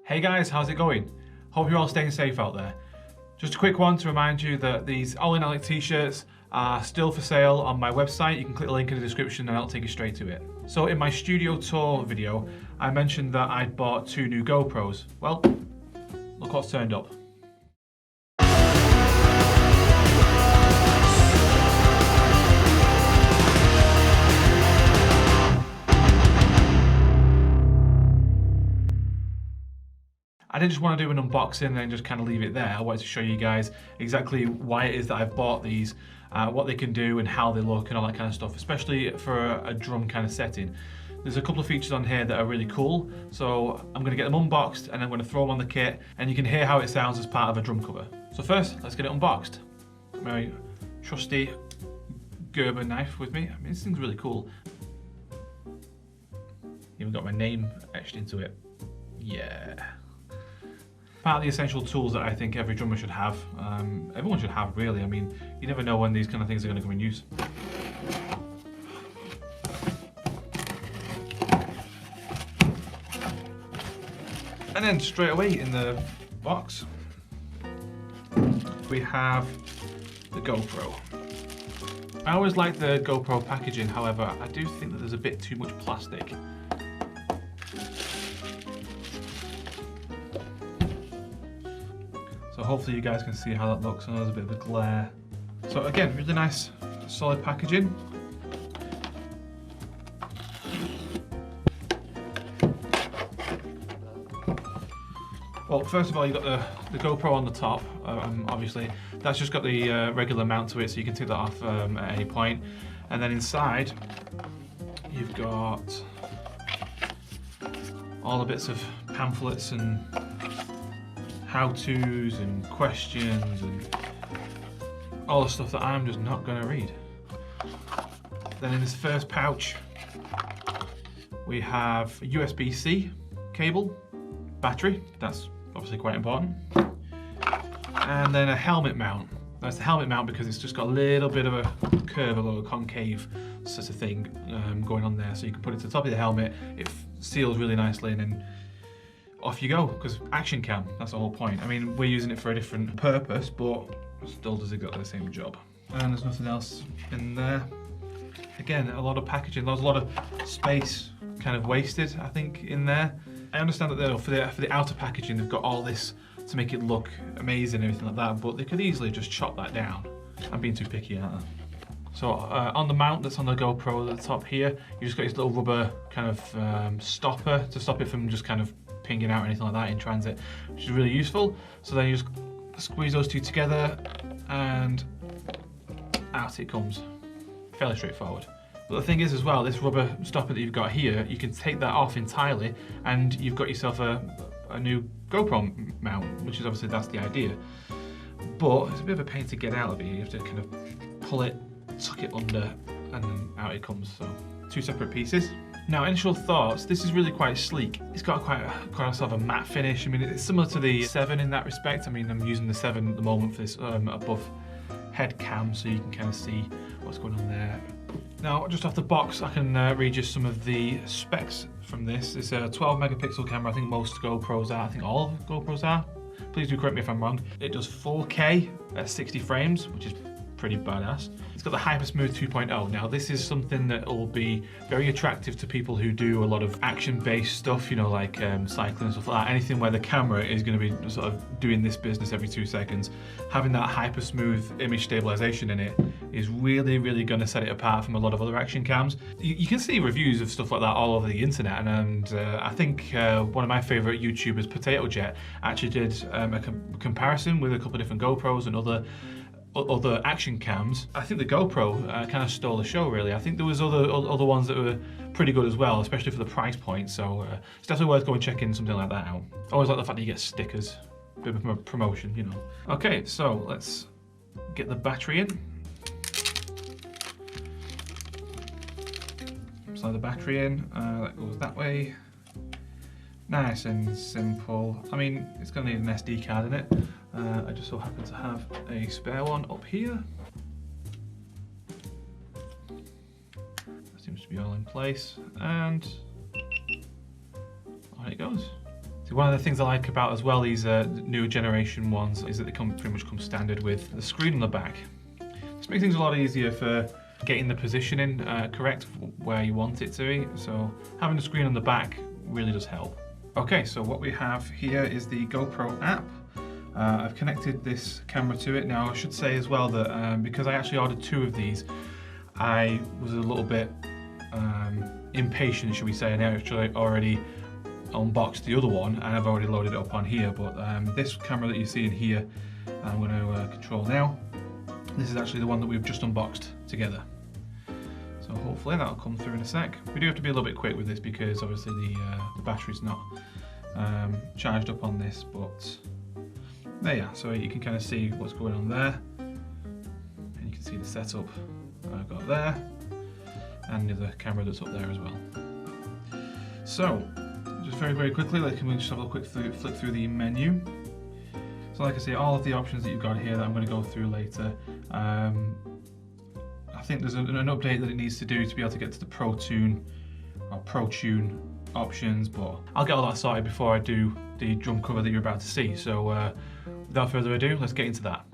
Hey guys, how's it going? Hope you're all staying safe out there. Just a quick one to remind you that these OwenAlec t-shirts are still for sale on my website. You can click the link in the description and I'll take you straight to it. So in my studio tour video, I mentioned that I'd bought 2 new GoPros. Well, look what's turned up. I didn't just want to do an unboxing and then just kind of leave it there. I wanted to show you guys exactly why it is that I've bought these, what they can do and how they look and all that kind of stuff, especially for a drum kind of setting. There's a couple of features on here that are really cool, so I'm going to get them unboxed and I'm going to throw them on the kit and you can hear how it sounds as part of a drum cover. So first, let's get it unboxed. Got my trusty Gerber knife with me. I mean, this thing's really cool. Even got my name etched into it. Yeah. Part of the essential tools that I think every drummer should have, everyone should have really. I mean, you never know when these kind of things are going to come in use. And then straight away in the box, we have the GoPro. I always like the GoPro packaging, however, I do think that there's a bit too much plastic. So hopefully you guys can see how that looks. I know there's a bit of a glare. So again, really nice, solid packaging. Well, first of all, you've got the GoPro on the top, obviously. That's just got the regular mount to it, so you can take that off at any point. And then inside, you've got all the bits of pamphlets and how-tos and questions and all the stuff that I'm just not going to read. Then in this first pouch, we have a USB-C cable, battery, that's obviously quite important, and then a helmet mount. That's the helmet mount because it's just got a little bit of a curve, a little concave sort of thing going on there, so you can put it to the top of the helmet, it seals really nicely, and then off you go, because action cam, that's the whole point. I mean, we're using it for a different purpose, but still does exactly the same job. And there's nothing else in there. Again, a lot of packaging, there's a lot of space kind of wasted, I think, in there. I understand that for the outer packaging, they've got all this to make it look amazing and everything like that, but they could easily just chop that down. I'm being too picky, aren't I? So on the mount that's on the GoPro at the top here, you just got this little rubber kind of stopper to stop it from just kind of pinging out or anything like that in transit, which is really useful. So then you just squeeze those two together and out it comes. Fairly straightforward. But the thing is as well, this rubber stopper that you've got here, you can take that off entirely and you've got yourself a new GoPro mount, which is obviously, that's the idea. But it's a bit of a pain to get out of it. You have to kind of pull it, tuck it under, and then out it comes. So 2 separate pieces. Now, initial thoughts, this is really quite sleek. It's got quite sort of a matte finish. I mean, it's similar to the 7 in that respect. I mean, I'm using the 7 at the moment for this above head cam, so you can kind of see what's going on there. Now, just off the box, I can read you some of the specs from this. It's a 12 megapixel camera. I think most GoPros are. I think all GoPros are. Please do correct me if I'm wrong. It does 4K at 60 frames, which is pretty badass. It's got the Hypersmooth 2.0. Now this is something that will be very attractive to people who do a lot of action-based stuff, you know, like cycling and stuff like that. Anything where the camera is going to be sort of doing this business every 2 seconds. Having that Hypersmooth image stabilization in it is really, really going to set it apart from a lot of other action cams. You can see reviews of stuff like that all over the internet, and I think one of my favorite YouTubers, Potato Jet, actually did a comparison with a couple of different GoPros and other action cams. I think the GoPro kind of stole the show, really. I think there was other ones that were pretty good as well, especially for the price point, so it's definitely worth going checking something like that out. I always like the fact that you get stickers, bit of a promotion, you know. Okay, so let's get the battery in. Slide the battery in, that goes that way. Nice and simple. I mean, it's gonna need an SD card in it. I just so happen to have a spare one up here. That seems to be all in place, and on it goes. So one of the things I like about as well these newer generation ones is that they pretty much come standard with the screen on the back. This makes things a lot easier for getting the positioning correct where you want it to be. So having the screen on the back really does help. Okay, so what we have here is the GoPro app. I've connected this camera to it. Now I should say as well that because I actually ordered 2 of these, I was a little bit impatient, should we say, and I actually already unboxed the other one and I've already loaded it up on here. But this camera that you see in here, I'm going to control now. This is actually the one that we've just unboxed together. So hopefully that'll come through in a sec. We do have to be a little bit quick with this because obviously the battery's not charged up on this, but there you are. So you can kind of see what's going on there. And you can see the setup I've got there and the other camera that's up there as well. So just very, very quickly, like, can we just have a quick flick through the menu. So like I say, all of the options that you've got here that I'm going to go through later. I think there's an update that it needs to do to be able to get to the Pro Tune options, but I'll get all that sorted before I do the drum cover that you're about to see. So without further ado, let's get into that.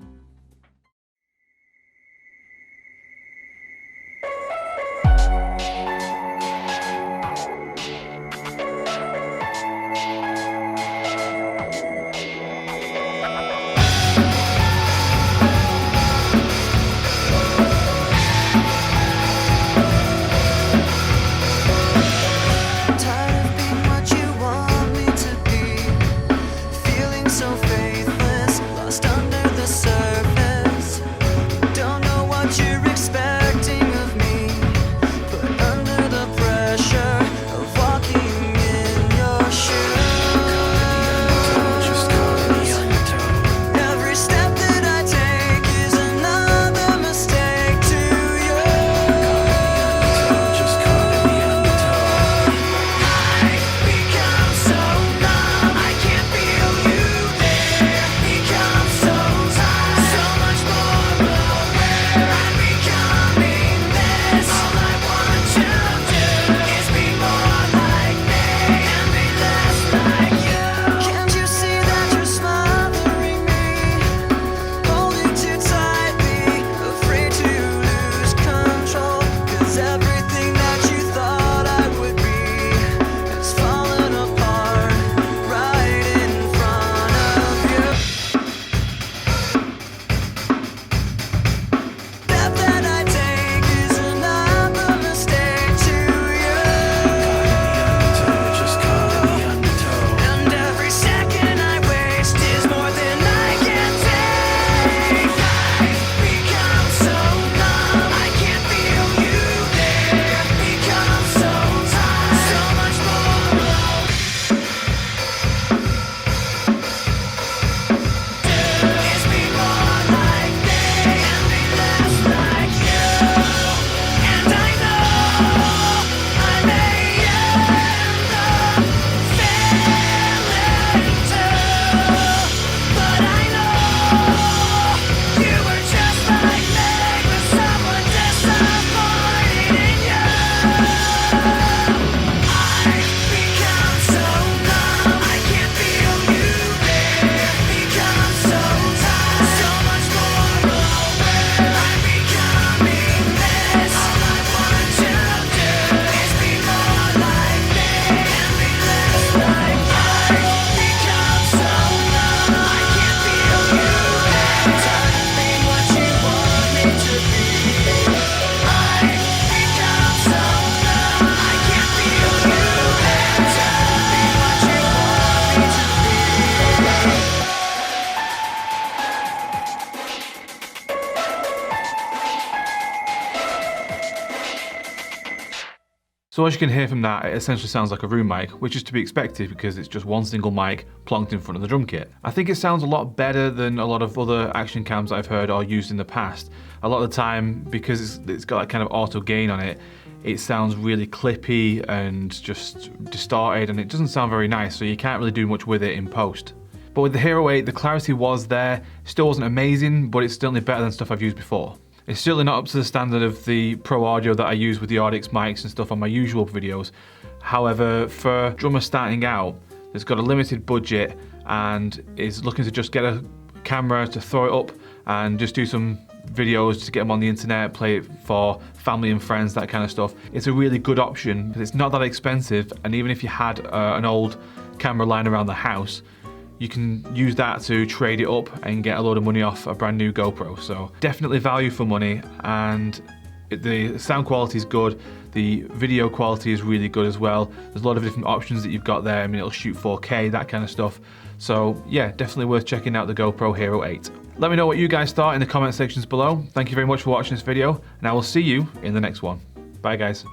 So as you can hear from that, it essentially sounds like a room mic, which is to be expected because it's just one single mic plonked in front of the drum kit. I think it sounds a lot better than a lot of other action cams I've heard or used in the past. A lot of the time, because it's got that kind of auto gain on it, it sounds really clippy and just distorted, and it doesn't sound very nice, so you can't really do much with it in post. But with the Hero 8, the clarity was there. Still wasn't amazing, but it's certainly better than stuff I've used before. It's certainly not up to the standard of the pro audio that I use with the Audix mics and stuff on my usual videos. However, for drummers starting out, that's got a limited budget and is looking to just get a camera to throw it up and just do some videos to get them on the internet, play it for family and friends, that kind of stuff. It's a really good option because it's not that expensive, and even if you had an old camera lying around the house, you can use that to trade it up and get a load of money off a brand new GoPro. So definitely value for money, and the sound quality is good, the video quality is really good as well. There's a lot of different options that you've got there. I mean, it'll shoot 4K, that kind of stuff. So yeah, definitely worth checking out the GoPro Hero 8. Let me know what you guys thought in the comment sections below. Thank you very much for watching this video, and I will see you in the next one. Bye guys.